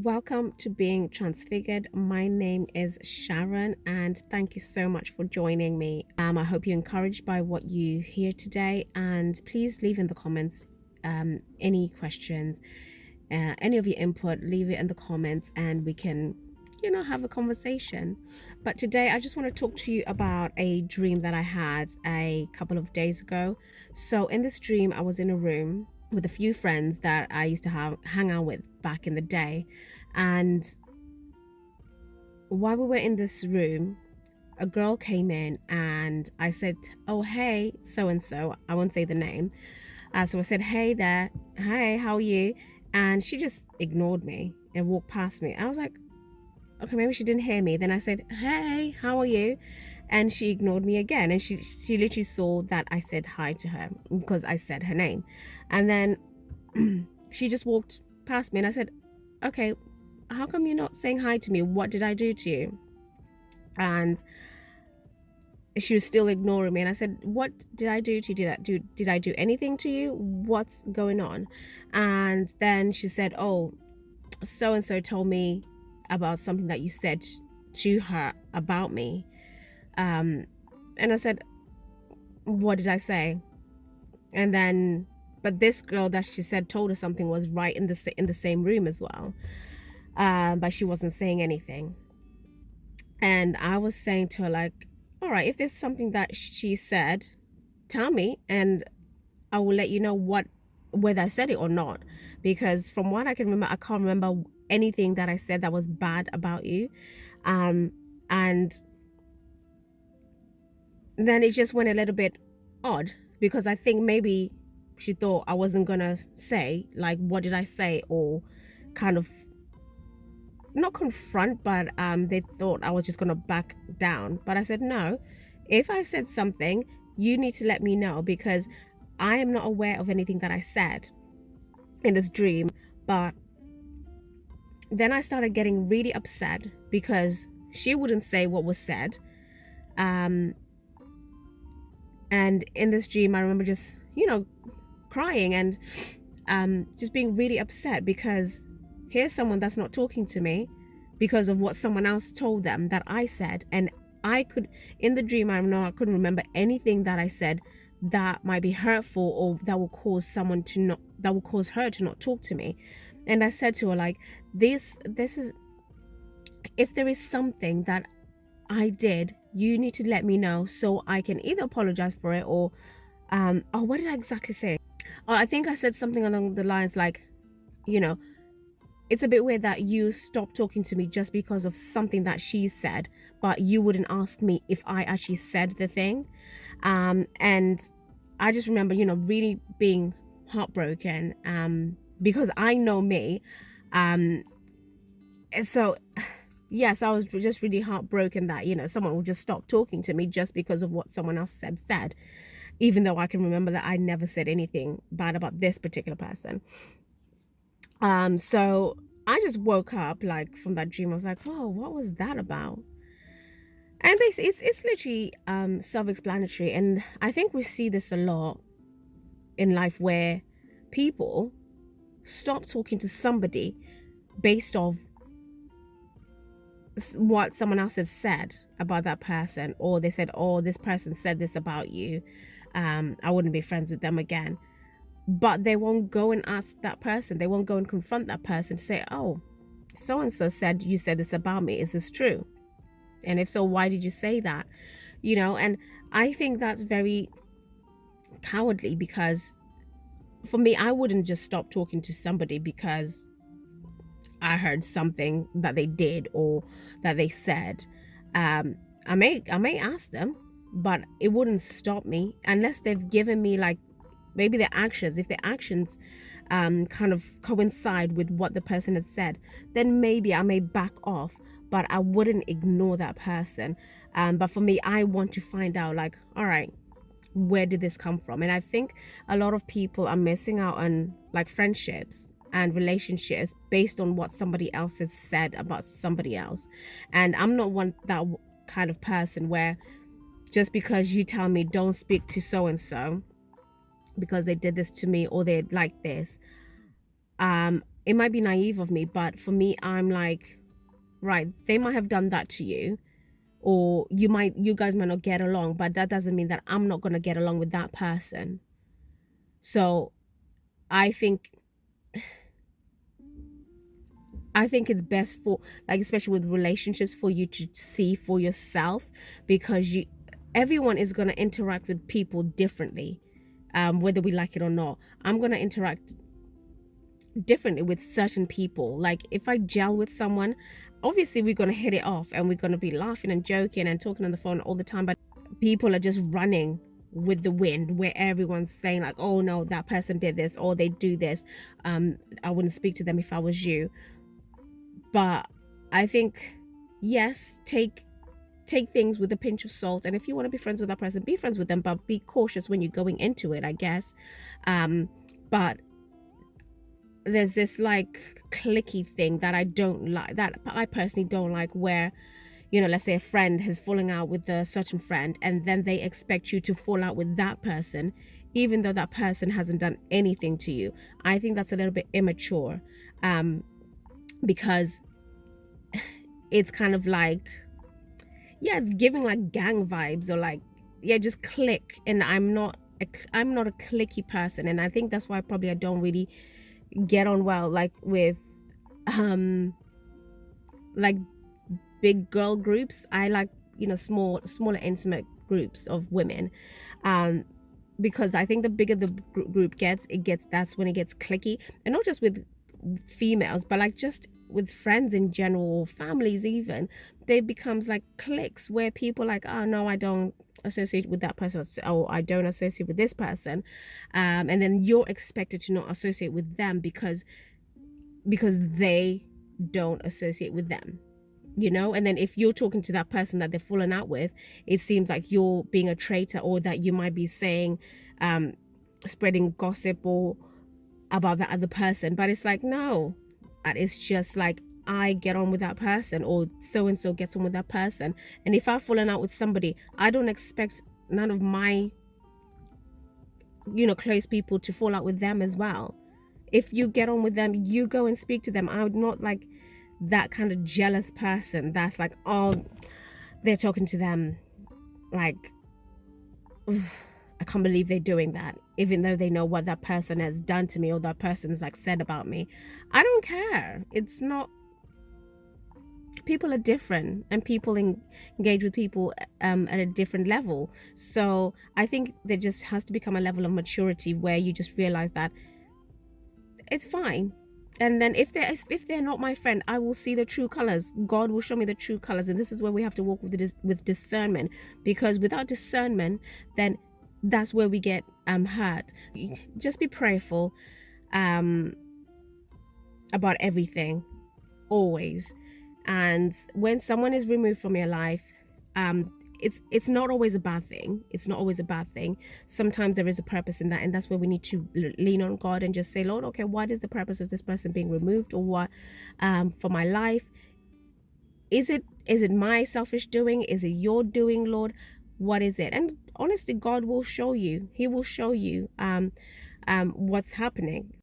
Welcome to Being Transfigured. My name is Sharon, and thank you so much for joining me. I hope you're encouraged by what you hear today, and please leave in the comments any questions, any of your input. Leave it in the comments, and we can, have a conversation. But today, I just want to talk to you about a dream that I had a couple of days ago. So, in this dream, I was in a room with a few friends that I used to hang out with back in the day. And while we were in this room, a girl came in and I said, "Oh, hey, so and so." I won't say the name. So I said, "Hey there. Hi, how are you?" And she just ignored me and walked past me. I was like, okay, maybe she didn't hear me. Then I said, "Hey, how are you?" And she ignored me again. And she literally saw that I said hi to her because I said her name. And then she just walked past me and I said, "Okay, how come you're not saying hi to me? What did I do to you?" And she was still ignoring me. And I said, "What did I do to you? Did I do anything to you? What's going on?" And then she said, "Oh, so and so told me about something that you said to her about me." And I said, "What did I say?" And then, but this girl that she said told her something was right in the same room as well. But she wasn't saying anything. And I was saying to her, like, all right, if there's something that she said, tell me and I will let you know whether I said it or not. Because from what I can remember, I can't remember anything that I said that was bad about you. And then it just went a little bit odd because I think maybe she thought I wasn't gonna say, like, what did I say, or kind of not confront, but they thought I was just gonna back down. But I said, no, if I said something, you need to let me know because I am not aware of anything that I said in this dream. But then I started getting really upset because she wouldn't say what was said. And in this dream, I remember just, crying and just being really upset because here's someone that's not talking to me because of what someone else told them that I said. And I could, in the dream, I know I couldn't remember anything that I said that might be hurtful or that will cause someone to not, that will cause her to not talk to me. And I said to her, like, this is, if there is something that I did, you need to let me know so I can either apologize for it or, oh, what did I exactly say? Oh, I think I said something along the lines like, you know, it's a bit weird that you stopped talking to me just because of something that she said, but you wouldn't ask me if I actually said the thing. And I just remember, really being heartbroken because I know me. And so, yes, I was just really heartbroken that, someone would just stop talking to me just because of what someone else said, even though I can remember that I never said anything bad about this particular person. So I just woke up like from that dream. I was like, whoa, what was that about? And basically it's literally self-explanatory. And I think we see this a lot in life where people stop talking to somebody based off what someone else has said about that person, or they said, oh, this person said this about you, I wouldn't be friends with them again. But they won't go and ask that person, they won't go and confront that person to say, oh, so and so said you said this about me, is this true? And if so, why did you say that? And I think that's very cowardly because for me, I wouldn't just stop talking to somebody because I heard something that they did or that they said. I may ask them, but it wouldn't stop me unless they've given me, like, maybe their actions. If their actions kind of coincide with what the person had said, then maybe I may back off, but I wouldn't ignore that person. But for me, I want to find out, like, all right, where did this come from? And I think a lot of people are missing out on, like, friendships and relationships based on what somebody else has said about somebody else. And I'm not that kind of person where just because you tell me don't speak to so and so because they did this to me or they like this, it might be naive of me, but for me, I'm like, right, they might have done that to you, or you guys might not get along, but that doesn't mean that I'm not going to get along with that person. So I think it's best for, like, especially with relationships, for you to see for yourself, because everyone is going to interact with people differently, whether we like it or not. I'm going to interact differently with certain people. Like, if I gel with someone, obviously we're going to hit it off and we're going to be laughing and joking and talking on the phone all the time, but people are just running with the wind, where everyone's saying like, oh no, that person did this, or they do this, I wouldn't speak to them if I was you. But I think, yes, take things with a pinch of salt, and if you want to be friends with that person, be friends with them, but be cautious when you're going into it, I guess. But there's this like clicky thing that I don't like, that I personally don't like, where, you know, let's say a friend has fallen out with a certain friend, and then they expect you to fall out with that person, even though that person hasn't done anything to you. I think that's a little bit immature, because it's kind of like, yeah, it's giving like gang vibes, or like, yeah, just click. And I'm not a clicky person, and I think that's why probably I don't really get on well, like, with like big girl groups. I like, you know, smaller intimate groups of women, because I think the bigger the group gets, that's when it gets clicky. And not just with females, but like just with friends in general, families even, they becomes like cliques, where people like, oh no, I don't associate with that person, or I don't associate with this person, and then you're expected to not associate with them because they don't associate with them, you know. And then if you're talking to that person that they've fallen out with, it seems like you're being a traitor, or that you might be saying, spreading gossip or about that other person. But it's like, no, that is just like, I get on with that person, or so and so gets on with that person. And if I've fallen out with somebody, I don't expect none of my, you know, close people to fall out with them as well. If you get on with them, you go and speak to them. I'm not like that kind of jealous person that's like, oh, they're talking to them, like, I can't believe they're doing that, even though they know what that person has done to me, or that person's like said about me. I don't care. It's not, people are different, and people engage with people at a different level. So I think there just has to become a level of maturity where you just realize that it's fine. And then if they're not my friend, I will see the true colors. God will show me the true colors, and this is where we have to walk with discernment, because without discernment, then that's where we get hurt. Just be prayerful about everything, always. And when someone is removed from your life, it's not always a bad thing. It's not always a bad thing. Sometimes there is a purpose in that, and that's where we need to lean on God and just say, Lord, okay, what is the purpose of this person being removed, or what, for my life? Is it my selfish doing? Is it your doing, Lord? What is it? And honestly, God will show you. He will show you what's happening.